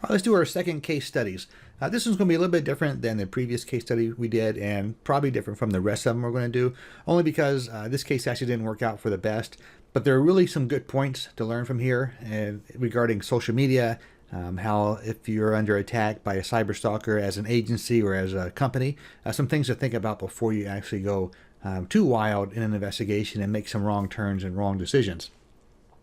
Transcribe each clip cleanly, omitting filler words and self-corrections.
All right, let's do our second case studies. This one's going to be a little bit different than the previous case study we did, and probably different from the rest of them we're going to do, only because this case actually didn't work out for the best. But there are really some good points to learn from here regarding social media, how if you're under attack by a cyber stalker as an agency or as a company, some things to think about before you actually go too wild in an investigation and make some wrong turns and wrong decisions.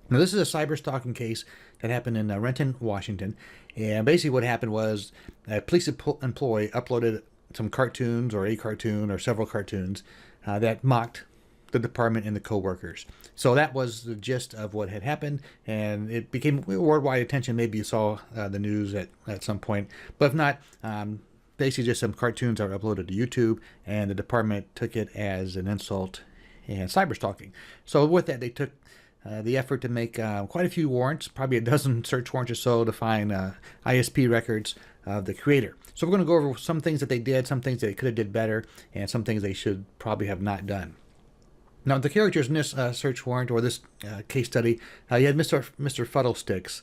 Now, this is a cyber stalking case that happened in Renton, Washington. And basically what happened was a police employee uploaded some cartoons or a cartoon or several cartoons that mocked the department and the co-workers. So that was the gist of what had happened, and it became worldwide attention. Maybe you saw the news at some point, but if not, basically just some cartoons that were uploaded to YouTube, and the department took it as an insult and cyber stalking. So with that, they took the effort to make quite a few warrants, probably a dozen search warrants or so, to find ISP records of the creator. So we're going to go over some things that they did, some things they could have did better, and some things they should probably have not done. Now, the characters in this search warrant or this case study, you had Mr. Fuddlesticks,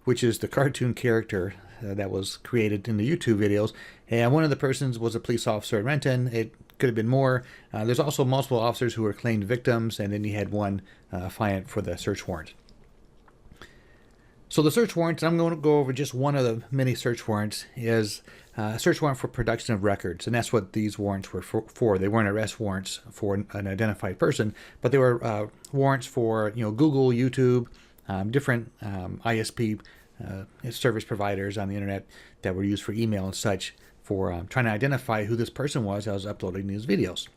which is the cartoon character that was created in the YouTube videos. And one of the persons was a police officer at Renton. It could have been more. There's also multiple officers who were claimed victims, and then you had one affiant for the search warrant. So the search warrants, I'm going to go over just one of the many search warrants, is a search warrant for production of records. And that's what these warrants were for. They weren't arrest warrants for an identified person, but they were warrants for Google, YouTube, different ISP service providers on the internet that were used for email and such, for trying to identify who this person was that was uploading these videos.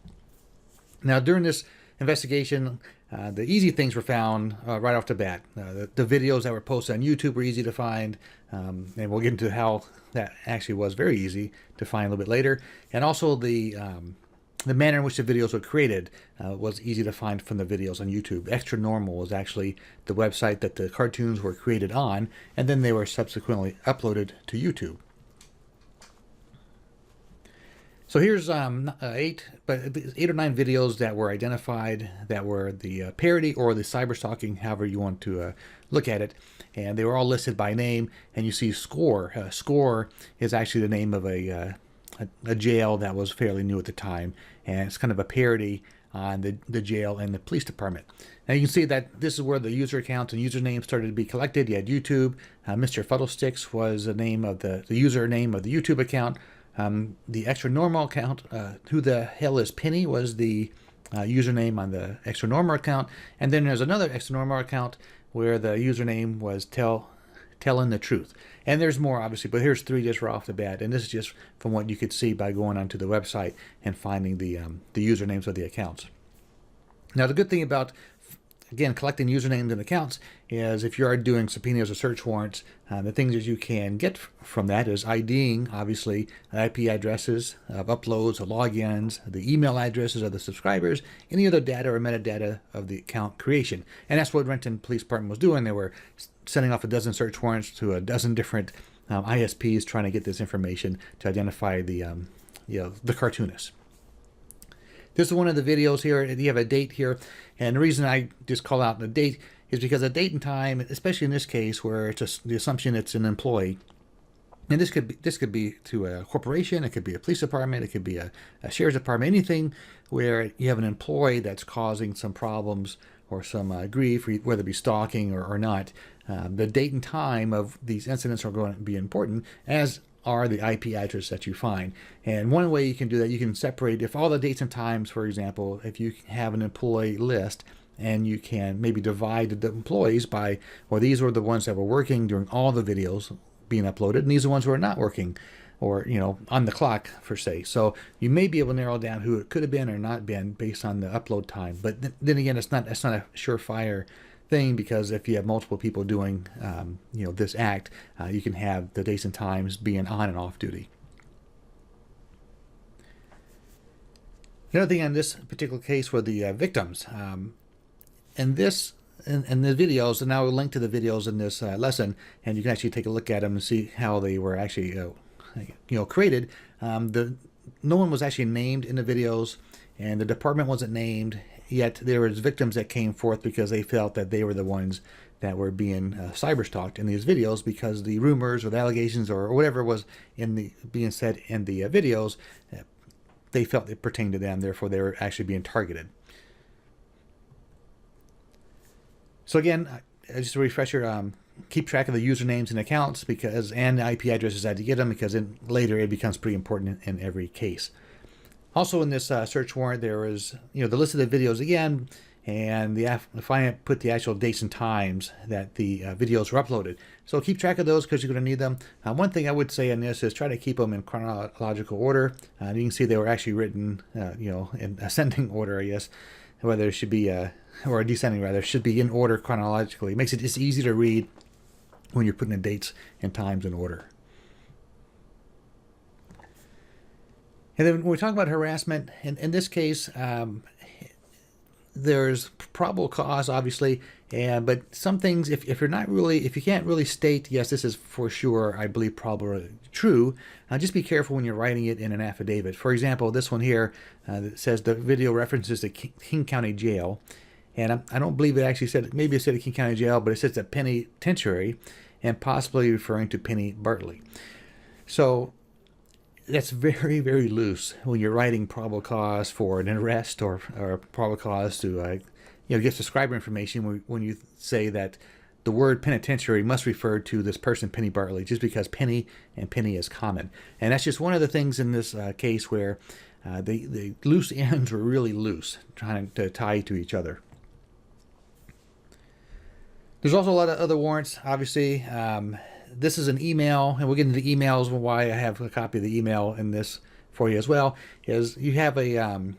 Now, during this investigation, the easy things were found right off the bat. The videos that were posted on YouTube were easy to find, and we'll get into how that actually was very easy to find a little bit later. And also the manner in which the videos were created was easy to find from the videos on YouTube. Extra Normal was actually the website that the cartoons were created on, and then they were subsequently uploaded to YouTube. So here's 8 or 9 videos that were identified that were the parody or the cyber stalking, however you want to look at it. And they were all listed by name, and you see Score. Score is actually the name of a jail that was fairly new at the time, and it's kind of a parody on the jail and the police department. Now you can see that this is where the user accounts and usernames started to be collected. You had YouTube. Mr. Fuddlesticks was the name of the username of the YouTube account. The Extra Normal account, who the hell is Penny, was the username on the Extra Normal account. And then there's another Extra Normal account where the username was Telling the Truth. And there's more, obviously, but here's 3 just right off the bat. And this is just from what you could see by going onto the website and finding the usernames of the accounts. Now, the good thing about, again, collecting usernames and accounts is if you are doing subpoenas or search warrants, the things that you can get from that is IDing, obviously, IP addresses of uploads, of logins, the email addresses of the subscribers, any other data or metadata of the account creation. And that's what Renton Police Department was doing. They were sending off a dozen search warrants to a dozen different ISPs trying to get this information to identify the cartoonist. This is one of the videos here. You have a date here, and the reason I just call out the date is because a date and time, especially in this case where it's the assumption it's an employee, and this could be to a corporation, it could be a police department, it could be a sheriff's department, anything where you have an employee that's causing some problems or some grief, whether it be stalking or not. The date and time of these incidents are going to be important, as are the IP address that you find. And one way you can do that, you can separate, if all the dates and times, for example, if you have an employee list and you can maybe divide the employees by, well, these were the ones that were working during all the videos being uploaded, and these are the ones who are not working or, on the clock, per se. So you may be able to narrow down who it could have been or not been based on the upload time. But then again, it's not a surefire thing, because if you have multiple people doing this act, you can have the dates and times being on and off duty. The other thing on this particular case were the victims. And the videos, and now we'll link to the videos in this lesson, and you can actually take a look at them and see how they were actually created. No one was actually named in the videos, and the department wasn't named, yet there was victims that came forth because they felt that they were the ones that were being cyberstalked in these videos, because the rumors or the allegations or whatever was being said in the videos, they felt it pertained to them, therefore they were actually being targeted. So again, just a refresher, keep track of the usernames and accounts and the IP addresses as you get them, because later it becomes pretty important in every case. Also in this search warrant, there is the list of the videos again, and finally put the actual dates and times that the videos were uploaded. So keep track of those because you're going to need them. One thing I would say on this is try to keep them in chronological order. You can see they were actually written, in ascending order, I guess, whether it should be, or descending rather, should be in order chronologically. It makes it just easy to read when you're putting the dates and times in order. And then when we talk about harassment, in this case, there's probable cause, obviously, but some things, if you can't really state, yes, this is for sure, I believe, probably true, just be careful when you're writing it in an affidavit. For example, this one here that says the video references the King County Jail, and I don't believe it actually said, maybe it said the King County Jail, but it says the penitentiary, and possibly referring to Penny Bartley. So that's very, very loose when you're writing probable cause for an arrest or probable cause to get subscriber information, when you say that the word penitentiary must refer to this person, Penny Bartley, just because penny and penny is common. And that's just one of the things in this case where the loose ends were really loose, trying to tie to each other. There's also a lot of other warrants, obviously. This is an email, and we'll get into emails, why I have a copy of the email in this for you as well, is you have an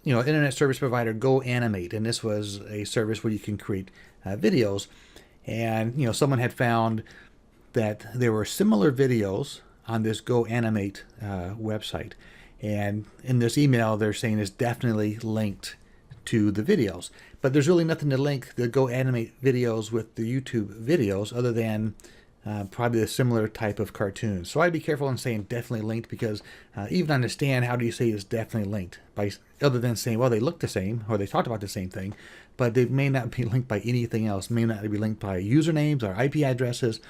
internet service provider, GoAnimate, and this was a service where you can create videos, and someone had found that there were similar videos on this GoAnimate website, and in this email they're saying it's definitely linked to the videos, but there's really nothing to link the GoAnimate videos with the YouTube videos other than probably a similar type of cartoon. So I'd be careful in saying definitely linked, because even understand, how do you say it's definitely linked, other than saying, well, they look the same or they talked about the same thing, but they may not be linked by anything else, may not be linked by usernames or IP addresses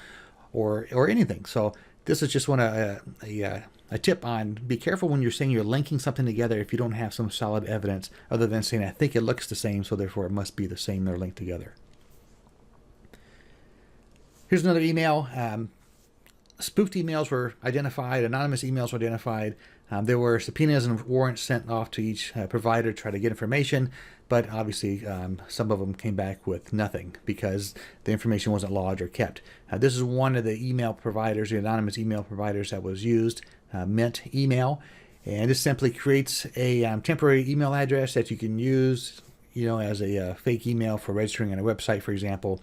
or anything. So this is just a tip on, be careful when you're saying you're linking something together if you don't have some solid evidence other than saying, I think it looks the same, so therefore it must be the same, they're linked together. Here's another email. Spoofed emails were identified, anonymous emails were identified. There were subpoenas and warrants sent off to each provider to try to get information, but obviously some of them came back with nothing because the information wasn't logged or kept. This is one of the email providers, the anonymous email providers that was used, Mint Email, and this simply creates a temporary email address that you can use, as a fake email for registering on a website, for example.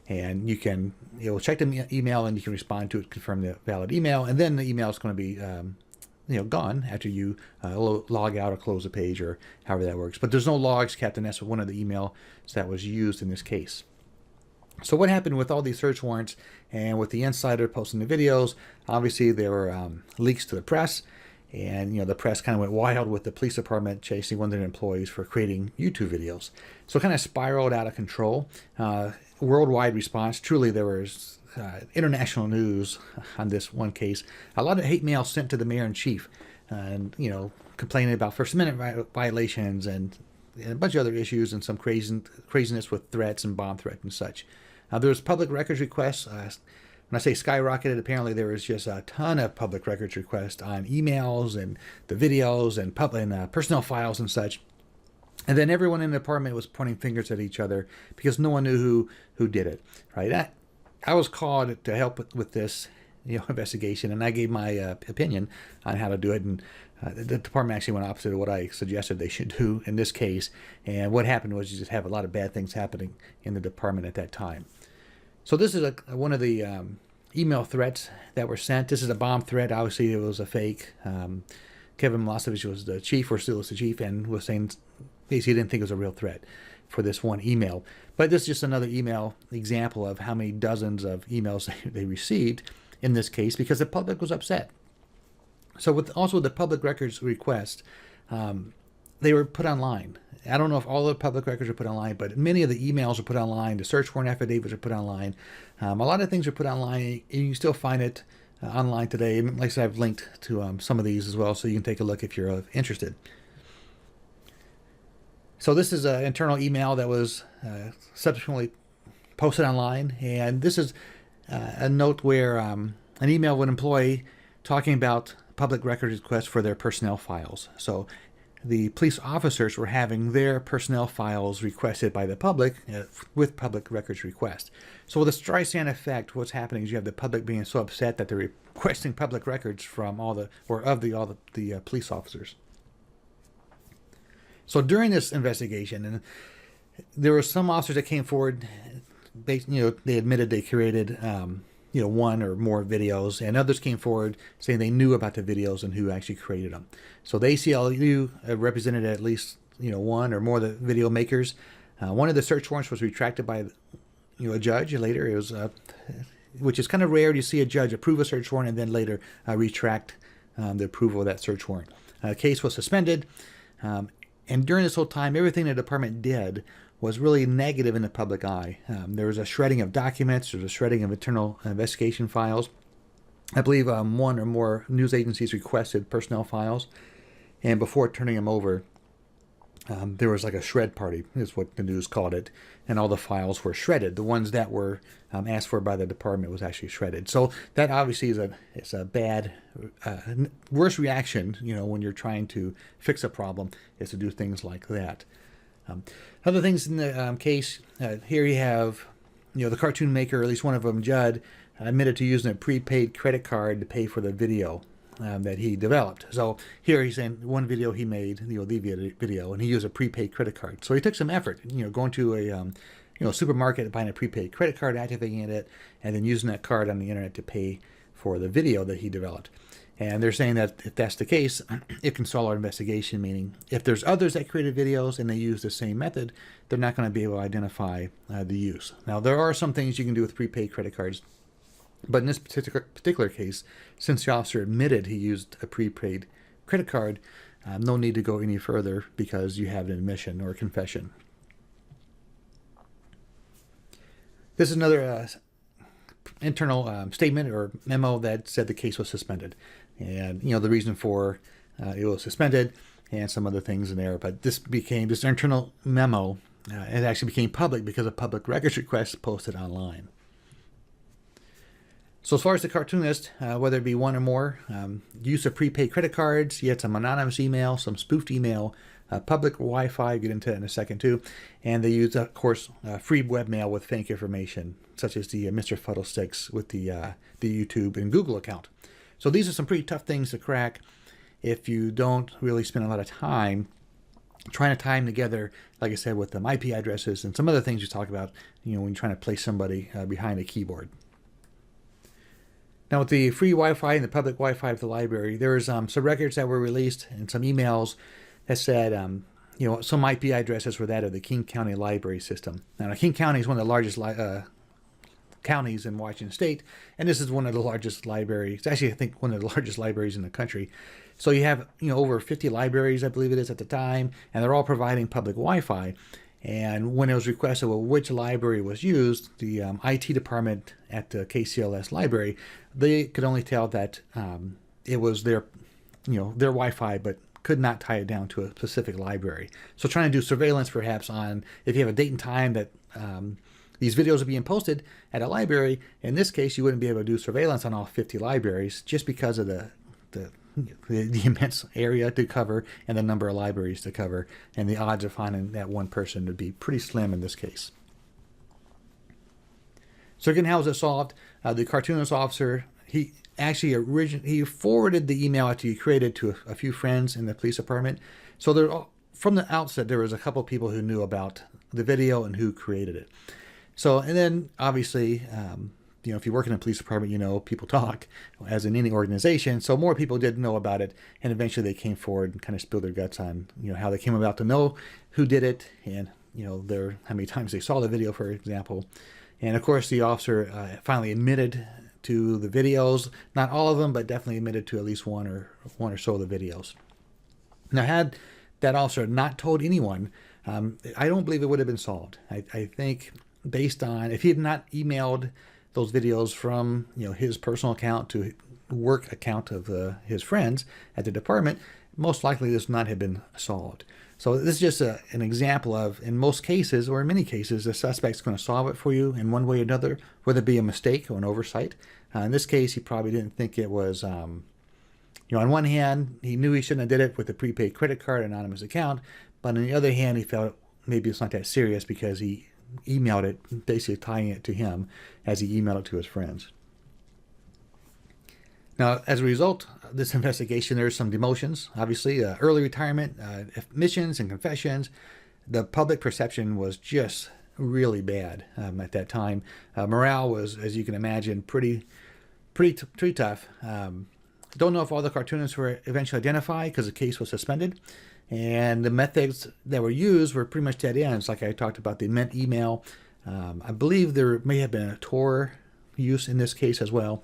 And you can check the email and you can respond to it, confirm the valid email, and then the email is going to be gone after you log out or close the page, or however that works. But there's no logs kept, and that's one of the emails that was used in this case. So what happened with all these search warrants and with the insider posting the videos, obviously there were leaks to the press, and the press kind of went wild with the police department chasing one of their employees for creating YouTube videos. So it kind of spiraled out of control. Worldwide response. Truly, there was international news on this one case. A lot of hate mail sent to the mayor and chief, and complaining about First Amendment violations and a bunch of other issues, and some craziness with threats and bomb threats and such. There was public records requests. When I say skyrocketed, apparently there was just a ton of public records requests on emails and the videos and personnel files and such. And then everyone in the department was pointing fingers at each other because no one knew who did it, right? I was called to help with this investigation, and I gave my opinion on how to do it, and the department actually went opposite of what I suggested they should do in this case. And what happened was you just have a lot of bad things happening in the department at that time. So this is one of the email threats that were sent. This is a bomb threat. Obviously, it was a fake. Kevin Milosevic was the chief, or still is the chief, and was saying basically he didn't think it was a real threat for this one email. But this is just another email example of how many dozens of emails they received in this case, because the public was upset. So also the public records request, they were put online. I don't know if all the public records are put online, but many of the emails are put online. The search warrant affidavits are put online. A lot of things are put online. And you can still find it online today. Like I said, I've linked to some of these as well, so you can take a look if you're interested. So this is an internal email that was subsequently posted online, and this is a note where an email of an employee talking about public records requests for their personnel files. So the police officers were having their personnel files requested by the public with public records request. So with the Streisand effect, what's happening is you have the public being so upset that they're requesting public records from all the police officers. So during this investigation, and there were some officers that came forward, they admitted they created one or more videos, and others came forward saying they knew about the videos and who actually created them. So the ACLU represented at least one or more of the video makers. One of the search warrants was retracted by a judge later. It was which is kind of rare to see a judge approve a search warrant and then later retract the approval of that search warrant. The case was suspended, and during this whole time, everything the department did was really negative in the public eye. There was a shredding of documents. There was a shredding of internal investigation files. I believe one or more news agencies requested personnel files, and before turning them over, there was like a shred party, is what the news called it, and all the files were shredded. The ones that were asked for by the department was actually shredded. So that obviously is a bad, worse reaction, when you're trying to fix a problem, is to do things like that. Other things in the case, here you have, the cartoon maker, or at least one of them, Judd, admitted to using a prepaid credit card to pay for the video that he developed. So here he's saying one video he made, the video, and he used a prepaid credit card. So he took some effort, going to a supermarket, buying a prepaid credit card, activating it, and then using that card on the internet to pay for the video that he developed. And they're saying that if that's the case, it can stall our investigation, meaning if there's others that created videos and they use the same method, they're not going to be able to identify the use. Now, there are some things you can do with prepaid credit cards, but in this particular case, since the officer admitted he used a prepaid credit card, no need to go any further because you have an admission or a confession. This is another internal statement or memo that said the case was suspended. And, the reason for it was suspended and some other things in there. But this internal memo, it actually became public because of public records requests posted online. So as far as the cartoonist, whether it be one or more, use of prepaid credit cards, you had some anonymous email, some spoofed email, public Wi-Fi, get into that in a second too, and they use, of course, free webmail with fake information, such as the Mr. Fuddlesticks with the YouTube and Google account. So these are some pretty tough things to crack if you don't really spend a lot of time trying to tie them together, like I said, with the IP addresses and some other things you talk about, when you're trying to place somebody behind a keyboard. Now, with the free Wi-Fi and the public Wi-Fi of the library, there's some records that were released and some emails that said, some IP addresses were that of the King County Library System. Now, King County is one of the largest counties in Washington State, and this is one of the largest libraries. Actually, I think one of the largest libraries in the country. So you have, over 50 libraries, I believe it is at the time, and they're all providing public Wi-Fi. And when it was requested, which library was used, the IT department at the KCLS library, they could only tell that it was their Wi-Fi, but could not tie it down to a specific library. So trying to do surveillance, perhaps, on if you have a date and time that these videos are being posted at a library. In this case, you wouldn't be able to do surveillance on all 50 libraries just because of the immense area to cover and the number of libraries to cover, and the odds of finding that one person would be pretty slim in this case. So again, how was it solved? The cartoonist officer, he forwarded the email after he created to a few friends in the police department. So from the outset, there was a couple people who knew about the video and who created it. So, and then obviously, if you work in a police department, people talk, as in any organization. So more people did know about it, and eventually they came forward and kind of spilled their guts on, how they came about to know who did it, and how many times they saw the video, for example. And of course, the officer finally admitted to the videos, not all of them, but definitely admitted to at least one or so of the videos. Now, had that officer had not told anyone, I don't believe it would have been solved. I think based on, if he had not emailed those videos from his personal account to work account of his friends at the department, most likely this would not have been solved. So this is just an example of, in most cases, or in many cases, the suspect's going to solve it for you in one way or another, whether it be a mistake or an oversight. In this case, he probably didn't think it was, on one hand, he knew he shouldn't have did it with a prepaid credit card, anonymous account, but on the other hand, he felt maybe it's not that serious because he emailed it, basically tying it to him as he emailed it to his friends. Now, as a result of this investigation, there's some demotions, obviously, early retirement, admissions and confessions. The public perception was just really bad at that time. Morale was, as you can imagine, pretty tough. Don't know if all the cartoonists were eventually identified because the case was suspended. And the methods that were used were pretty much dead ends, like I talked about the Mint email. I believe there may have been a Tor use in this case as well.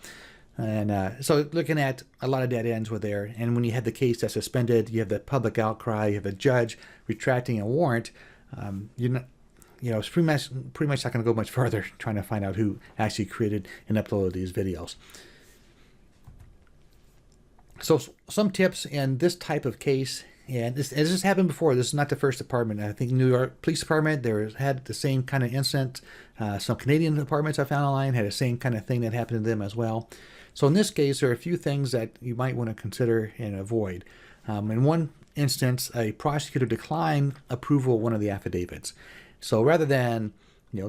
And so looking at a lot of dead ends were there. And when you had the case that's suspended, you have the public outcry, you have a judge retracting a warrant. You're not, it's pretty much not going to go much further trying to find out who actually created and uploaded these videos. So some tips in this type of case, and this has happened before. This is not the first department. I think New York Police Department, had the same kind of incident. Some Canadian departments I found online had the same kind of thing that happened to them as well. So in this case, there are a few things that you might want to consider and avoid. In one instance, a prosecutor declined approval of one of the affidavits. So rather than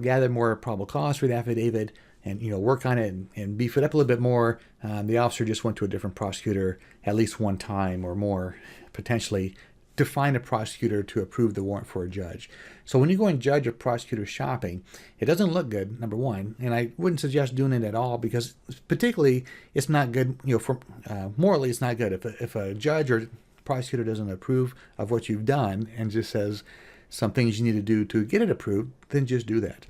gather more probable cause for the affidavit and work on it and beef it up a little bit more, the officer just went to a different prosecutor at least one time or more, potentially, to find a prosecutor to approve the warrant for a judge. So when you go and judge a prosecutor shopping, it doesn't look good, number one, and I wouldn't suggest doing it at all because particularly it's not good, morally it's not good. If a judge or prosecutor doesn't approve of what you've done and just says some things you need to do to get it approved, then just do that.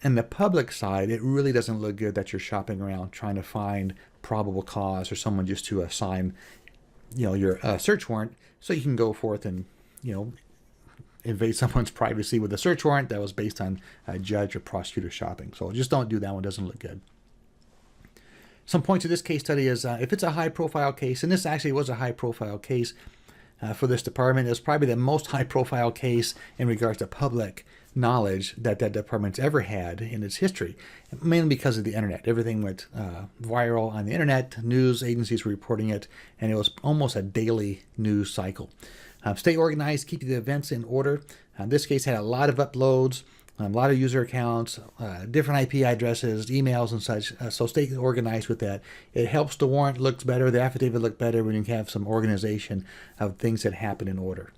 And the public side, it really doesn't look good that you're shopping around trying to find probable cause or someone just to assign your search warrant so you can go forth and invade someone's privacy with a search warrant that was based on a judge or prosecutor shopping. So just don't do that one. It doesn't look good. Some points of this case study is if it's a high profile case, and this actually was a high profile case for this department, it's probably the most high profile case in regards to public knowledge that department's ever had in its history, mainly because of the internet. Everything went viral on the internet. News agencies were reporting it, and it was almost a daily news cycle. Stay organized, keep the events in order. This case had a lot of uploads, a lot of user accounts, different IP addresses, emails and such, so stay organized with that. It helps the warrant look better, the affidavit look better when you have some organization of things that happen in order.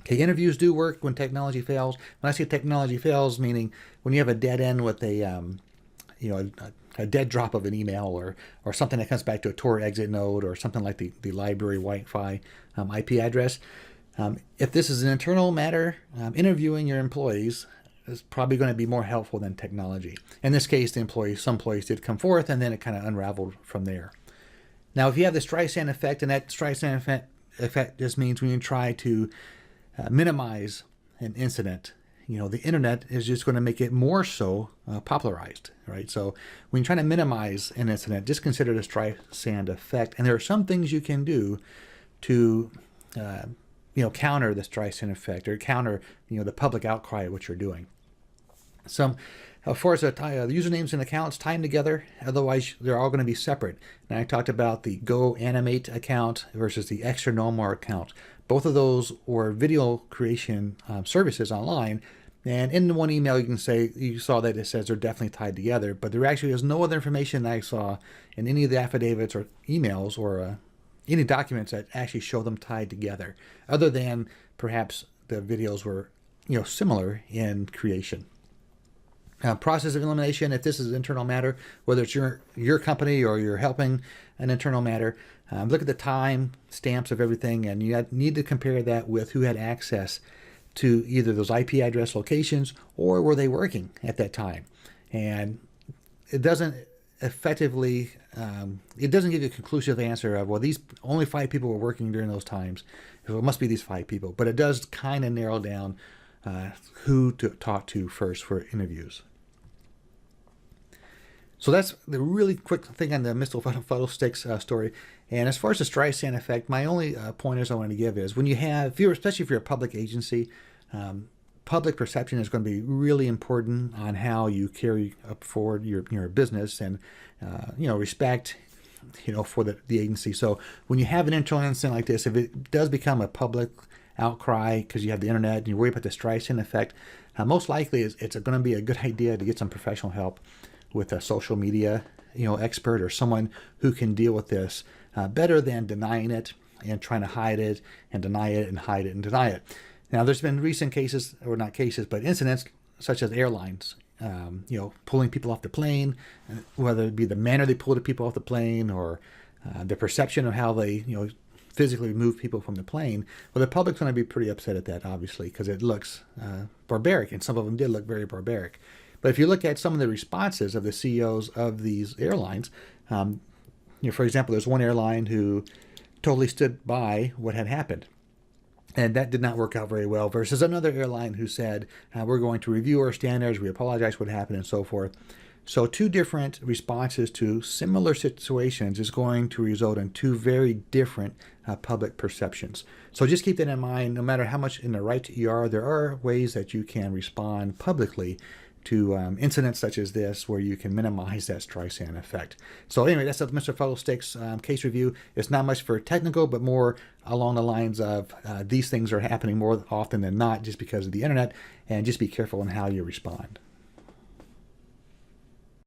Okay, interviews do work when technology fails. When I say technology fails, meaning when you have a dead end with a dead drop of an email or something that comes back to a Tor exit node or something like the library Wi-Fi IP address. If this is an internal matter, interviewing your employees is probably going to be more helpful than technology. In this case, some employees did come forth, and then it kind of unraveled from there. Now, if you have the Streisand effect, and that Streisand effect just means when you try to minimize an incident, the internet is just going to make it more so popularized, right? So when you're trying to minimize an incident, just consider the Streisand effect. And there are some things you can do to, counter the Streisand effect or counter, the public outcry of what you're doing. Some, of course, the usernames and accounts tie them together. Otherwise, they're all going to be separate. And I talked about the GoAnimate account versus the Extranomar account. Both of those were video creation services online. And in the one email, you saw that it says they're definitely tied together. But there actually is no other information that I saw in any of the affidavits or emails or any documents that actually show them tied together, other than perhaps the videos were similar in creation. Process of elimination, if this is an internal matter, whether it's your company or you're helping an internal matter, look at the time stamps of everything, and you need to compare that with who had access to either those IP address locations or were they working at that time. And it doesn't effectively it doesn't give you a conclusive answer of, well, these only 5 people were working during those times, so it must be these 5 people. But it does kind of narrow down who to talk to first for interviews. So that's the really quick thing on the Mr. Photo Sticks story. And as far as the Streisand effect, my only pointers I want to give is when you have, especially if you're a public agency, public perception is going to be really important on how you carry up forward your business and respect for the agency. So when you have an internal incident like this, if it does become a public outcry because you have the internet and you worry about the Streisand effect, most likely it's going to be a good idea to get some professional help with a social media expert or someone who can deal with this better than denying it and trying to hide it and deny it and hide it and deny it. Now, there's been recent cases, or not cases, but incidents such as airlines, pulling people off the plane, whether it be the manner they pull the people off the plane or the perception of how they, physically remove people from the plane. Well, the public's going to be pretty upset at that, obviously, because it looks barbaric, and some of them did look very barbaric. But if you look at some of the responses of the CEOs of these airlines, for example, there's one airline who totally stood by what had happened. And that did not work out very well, versus another airline who said, we're going to review our standards, we apologize for what happened, and so forth. So 2 different responses to similar situations is going to result in 2 very different public perceptions. So just keep that in mind. No matter how much in the right you are, there are ways that you can respond publicly to incidents such as this where you can minimize that Streisand effect. So anyway, that's the Mr. Photo Sticks case review. It's not much for technical, but more along the lines of these things are happening more often than not just because of the internet, and just be careful in how you respond.